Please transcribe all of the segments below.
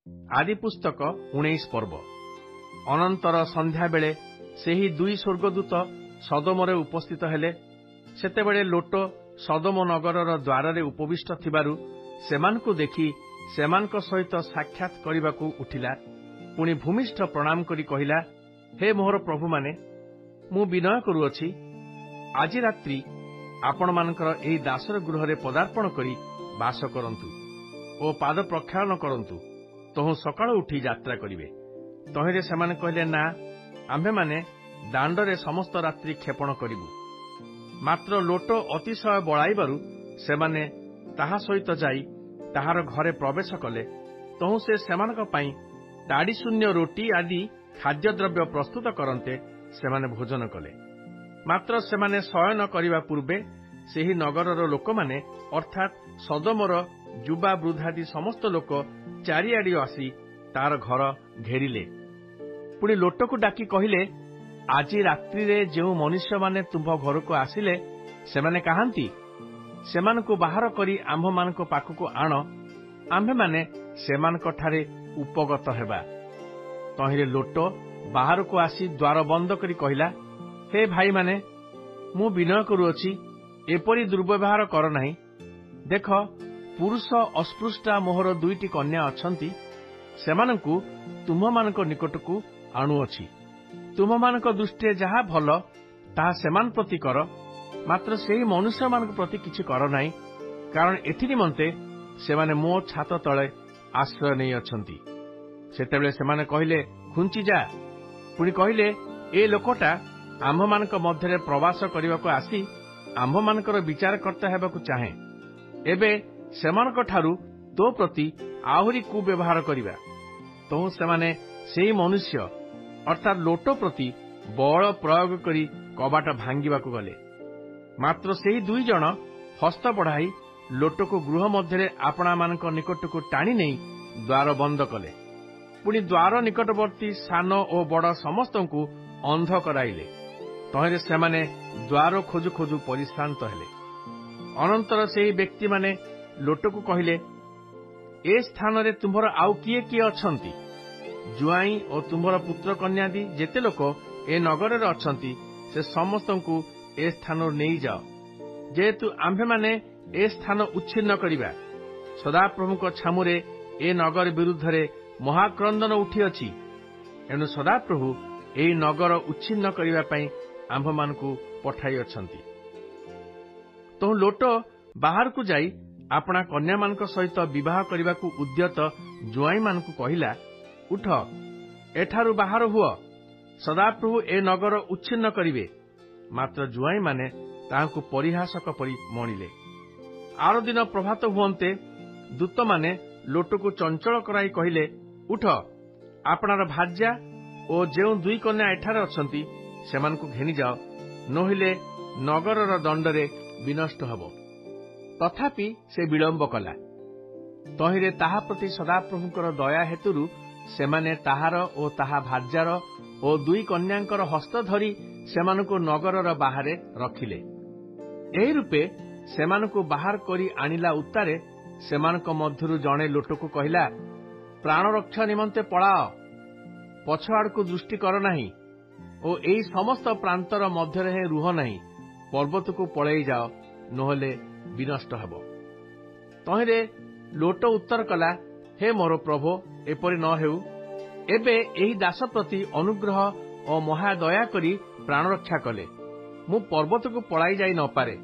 आदि पुस्तक 19 पर्व। अनंतर संध्या बेले सेही दुई स्वर्गदूत सदोमरे उपस्थित हेले। सेतेबेले लोट सदोम नगरर द्वारे उपविष्ट थिबारु सेमानकु देखि सेमानक सहित साक्षात करिबाकु उठिला। पुणी भूमिष्ठ प्रणाम करी कहिला, हे मोहर प्रभु माने, मु विनय करुअछि, आज रात्रि आपण मानकर एही दासर गृहरे पदार्पण करी बास करंतु ओ पाद प्रक्षालन करंतु, तहु सकाळ उठी यात्रा करिवे। तहिरे सेमाने कहले, ना, आम्भे माने दांडरे समस्त रात्रि क्षेपण करिबु। मात्र लोट अतिशय बळाइबारु सेमाने ताहा सहित जाई ताहार घरे प्रवेश कले। तहु से सेमानक पई ताड़ी शून्य रोटी आदि खाद्यद्रव्य प्रस्तुत करन्ते सेमाने भोजन कले। मात्र सेमाने शयन करिबा पूर्वे सेही नगरर लोकमाने अर्थात सदोमर युवा वृद्धादि समस्त लोक चारिआडी आसी तार घर घेरिले। पुणी लोटकु डाकी कहिले, आज रात्रि रे जेउ मनुष्य माने तुम घरको आसिले सेमाने काहांती? सेमानकु बाहर करी आम्भ मानक पाखकु आण, आम्भे माने सेमानक ठारे उपगत हेबा। तहिरे लोट बाहरको आसी द्वार बंद करी कहिला, हे भाई माने, मु विनय करुअछि, एपरि दुर्व्यवहार कर नाही। देख, पुरुष अस्पृष्टा मोहर दुईटी कन्या अछंती, सेमानकु तुममानक निकटकु आणुअछि। तुममानक दृष्टि जहा भल ताहा सेमान प्रति कर, मात्र सेही मनुष्य मानक प्रति किछि कर नाही, कारण एथि निमंते सेमाने मो छात तळे आश्रय नै अछंती। सेतेबेले सेमाने कहिले, खुंची जा। पुणी कहिले, ए लोकटा आम्भ मानक मध्यरे प्रवास करिबाकु आसी आम्भ मानकर विचारकर्ता हेबाकु चाहे। एबे सेमानक ठारू तो प्रति आहुरी कुव्यवहार करिबा। तहु सेमाने सेही मनुष्य अर्थात लोट प्रति बल प्रयोग करी कबाट भांगिबाकु गले। मात्र सेही दुई जन हस्त बढ़ाई लोटको गृह मध्यरे आपणा मानक निकटकु टाणी नेई द्वार बंद कले। पुणी द्वार निकटवर्ती सान ओ बड़ समस्तंकु अंध कराइले। तहिरे सेमाने द्वार खोजु खोजु परिश्रांत हेले। अनंतर सेही व्यक्ति माने लोटकु कहिले, ए स्थान रे तुम्हर आउ किए किए अछंती? जुआई ओ तुम्हर पुत्र कन्यादि जेते लोक ए नगर रे अछंती से समस्तंकु ए स्थान नेई जाओ, जेहेतु आम्भे माने ए स्थान उच्छिन्न करिबा। सदाप्रभुक छामुरे ए नगर विरुद्धरे महाक्रंदन उठी अछि। एनु सदाप्रभु एही नगर उच्छिन्न करिबा पई आम्भ मानकु पठाई अछंती। तो लोट बाहर को जाई आपणा कन्या मानक सहित विवाह करिबाकु उद्यत जुआई मानकु कहिला, उठ, एठारु बाहर हुओ, सदाप्रभु ए नगर उच्छिन्न करिवे। मात्र जुआई माने ताहांकु परिहासक परि मणिले। आरो दिन प्रभात हुअन्ते दूत माने लोटको चंचल कराई कहिले, उठ, आपणार भार्या ओ जेउ दुई कन्या एठारे अछंती सेमानकु घेनी जाओ, नहिले नगरर दंडरे विनष्ट हबो। तथापि से विलंब कला। तहिरे ताहा प्रति सदाप्रभुकर दया हेतुरु सेमाने ताहार ओ ताहा भार्यार ओ दुई कन्यांकर हस्त धरी सेमानकु नगरर बाहारे रखिले। एही रूपे सेमानकु बाहर करी आनिला उत्तारे सेमानक मध्यरु जणे लोटकु कहिला, प्राण रक्षा निमंते पळाओ, पछ आड़कु दृष्टि कर नाही ओ एही समस्त प्रांतर मध्यरे हे रुह नाही, पर्वतकु पळेई जाओ, नहले विनष्ट हबो। तहिरे लोट उत्तर कला, हे मोर प्रभु, एपरि न हेउ। एबे एही दास प्रति अनुग्रह ओ महादया करी प्राण रक्षा कले। मु पर्वतकु पळाई जाई न पारे,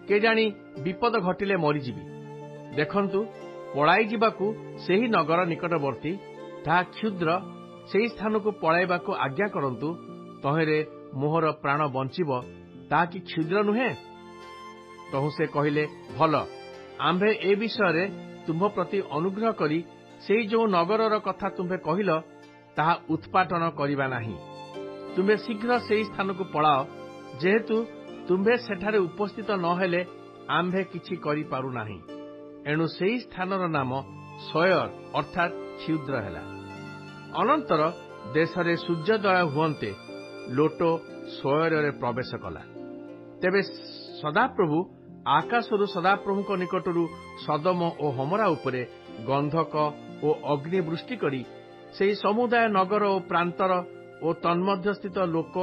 के जानी विपद घटिले मरिजिबी। देखंतु, पळाई जिबाकु सेही नगर निकटवर्ती ताहा क्षुद्र, सेही स्थानकु पळाइबाकु आज्ञा करंतु, तहिरे मोहर प्राण बंचिब, ताहा कि क्षुद्र नुहे? तहु से कहिले, भल, आम्भे ए विषय तुम प्रति अनुग्रह करी सेही जो नगरर कथा तुम्भे कहिल ताहा उत्पाटन करिबा नाही। तुम्भे शीघ्र सेही स्थानकु पळाओ, जेहेतु तुम्भे सेठारे उपस्थित न हेले आम्भे किछि करि पारु नाही। एणु सेही स्थानर नाम सयर अर्थात क्षुद्र हेला। अनंतर देशरे सूर्योदय हुअन्ते लोट सयरे प्रवेश कला। तेबे सदाप्रभु आकाशरु सदाप्रभुक निकटरु सदम ओ हमरा उपरे गंधक ଓ ଅଗ୍ନିବୃଷ୍ଟି କରି ସେହି ସମୁଦାୟ ନଗର ଓ ପ୍ରାନ୍ତର ଓ ତନ୍ମଧ୍ୟସ୍ଥିତ ଲୋକ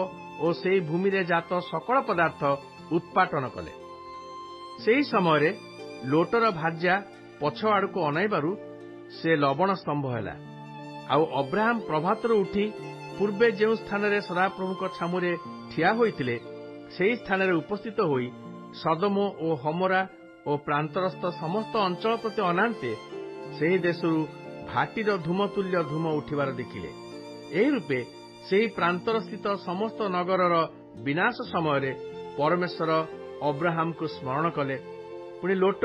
ଓ ସେହି ଭୂମିରେ ଜାତ ସକଳ ପଦାର୍ଥ ଉତ୍ପାଟନ କଲେ। ସେହି ସମୟରେ ଲୋଟର ଭାର୍ଯ୍ୟା ପଛ ଆଡ଼କୁ ଅନାଇବାରୁ ସେ ଲବଣ ସ୍ତମ୍ଭ ହେଲା। ଆଉ ଅବ୍ରାହମ ପ୍ରଭାତରୁ ଉଠି ପୂର୍ବେ ଯେଉଁ ସ୍ଥାନରେ ସଦାପ୍ରଭୁଙ୍କ ଛାମୁରେ ଠିଆ ହୋଇଥିଲେ ସେହି ସ୍ଥାନରେ ଉପସ୍ଥିତ ହୋଇ ସଦୋମ ଓ ହମୋରା ଓ ପ୍ରାନ୍ତରସ୍ଥ ସମସ୍ତ ଅଞ୍ଚଳ ପ୍ରତି ଅନାନ୍ତେ ସେହି ଦେଶରୁ ଭାଟିର ଧୂମତୁଲ୍ୟ ଧୂମ ଉଠିବାର ଦେଖିଲେ। ଏହି ରୂପେ ସେହି ପ୍ରାନ୍ତରସ୍ଥିତ ସମସ୍ତ ନଗରର ବିନାଶ ସମୟରେ ପରମେଶ୍ୱର ଅବ୍ରାହମକୁ ସ୍ମରଣ କଲେ। ପୁଣି ଲୋଟ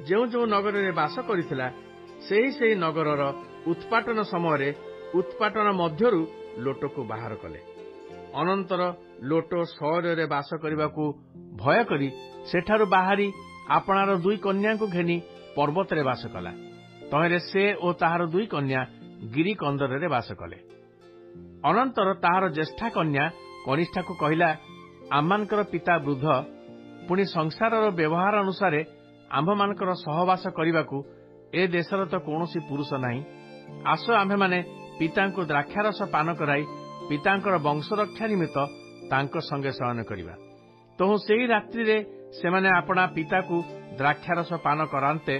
ଯେଉଁ ଯେଉଁ ନଗରରେ ବାସ କରିଥିଲା ସେହି ନଗରର ଉତ୍ପାଟନ ସମୟରେ ଉତ୍ପାଟନ ମଧ୍ୟରୁ ଲୋଟକୁ ବାହାର କଲେ। ଅନନ୍ତର ଲୋଟ ସଅରରେ ବାସ କରିବାକୁ ଭୟ କରି ସେଠାରୁ ବାହାରି ଆପଣାର 2 କନ୍ୟାଙ୍କୁ ଘେନି ପର୍ବତରେ ବାସ କଲା। ତହିଁରେ ସେ ଓ ତାହାର 2 କନ୍ୟା ଗିରି କନ୍ଦରରେ ବାସ କଲେ। ଅନନ୍ତର ତାହାର ଜ୍ୟେଷ୍ଠା କନ୍ୟା କନିଷ୍ଠାକୁ କହିଲା, ଆମମାନଙ୍କର ପିତା ବୃଦ୍ଧ, ପୁଣି ସଂସାରର ବ୍ୟବହାର ଅନୁସାରେ ଆମ୍ଭମାନଙ୍କର ସହବାସ କରିବାକୁ ଏ ଦେଶର ତ କୌଣସି ପୁରୁଷ ନାହିଁ। ଆସ ଆମ୍ଭେମାନେ ପିତାଙ୍କୁ ଦ୍ରାକ୍ଷାରସ ପାନ କରାଇ ପିତାଙ୍କର ବଂଶରକ୍ଷା ନିମିତ୍ତ ତାଙ୍କ ସଙ୍ଗେ ଶୟନ କରିବା। ତହୁ ସେହି ରାତ୍ରିରେ ସେମାନେ ଆପଣା ପିତାକୁ ଦ୍ରାକ୍ଷାରସ ପାନ କରାନ୍ତେ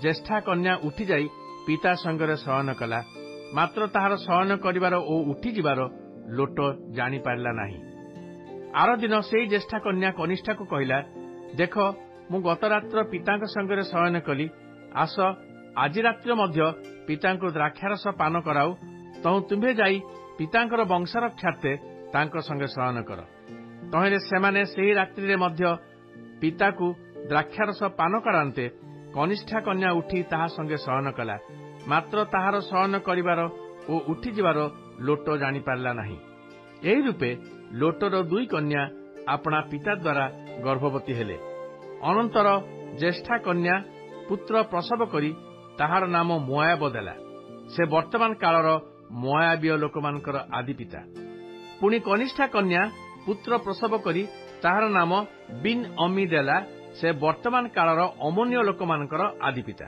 ଜ୍ୟେଷ୍ଠା କନ୍ୟା ଉଠିଯାଇ ପିତା ସଙ୍ଗରେ ଶୟନ କଲା। ମାତ୍ର ତାହାର ଶୟନ କରିବାର ଓ ଉଠିଯିବାର ଲୋଟ ଜାଣିପାରିଲା ନାହିଁ। ଆର ଦିନ ସେହି ଜ୍ୟେଷ୍ଠା କନ୍ୟା କନିଷ୍ଠାକୁ କହିଲା, ଦେଖ, ମୁଁ ଗତ ରାତ୍ର ପିତାଙ୍କ ସଙ୍ଗରେ ଶୟନ କଲି। ଆସ, ଆଜି ରାତ୍ରିରେ ମଧ୍ୟ ପିତାଙ୍କୁ ଦ୍ରାକ୍ଷାରସ ପାନ କରାଉ। ତହୁ ତୁମ୍ଭେ ଯାଇ ପିତାଙ୍କର ବଂଶରକ୍ଷାର୍ଥେ ତାଙ୍କ ସଙ୍ଗେ ଶୟନ କର। ତହିଁରେ ସେମାନେ ସେହି ରାତ୍ରିରେ ମଧ୍ୟ ପିତାକୁ ଦ୍ରାକ୍ଷାରସ ପାନ କରାନ୍ତେ କନିଷ୍ଠା କନ୍ୟା ଉଠି ତାହା ସଙ୍ଗେ ଶୟନ କଲା। ମାତ୍ର ତାହାର ଶୟନ କରିବାର ଓ ଉଠିଯିବାର ଲୋଟ ଜାଣିପାରିଲା ନାହିଁ। ଏହି ରୂପେ ଲୋଟର 2 କନ୍ୟା ଆପଣା ପିତା ଦ୍ୱାରା ଗର୍ଭବତୀ ହେଲେ। ଅନନ୍ତର ଜ୍ୟେଷ୍ଠା କନ୍ୟା ପୁତ୍ର ପ୍ରସବ କରି ତାହାର ନାମ ମୋଆବ ଦେଲା। ସେ ବର୍ତ୍ତମାନ କାଳର ମୋଆବୀୟ ଲୋକମାନଙ୍କର ଆଦିପିତା। ପୁଣି କନିଷ୍ଠା କନ୍ୟା ପୁତ୍ର ପ୍ରସବ କରି ତାହାର ନାମ ବିନ୍ ଅମି ଦେଲା। ସେ ବର୍ତ୍ତମାନ କାଳର ଅମୋନୀୟ ଲୋକମାନଙ୍କର ଆଦିପିତା।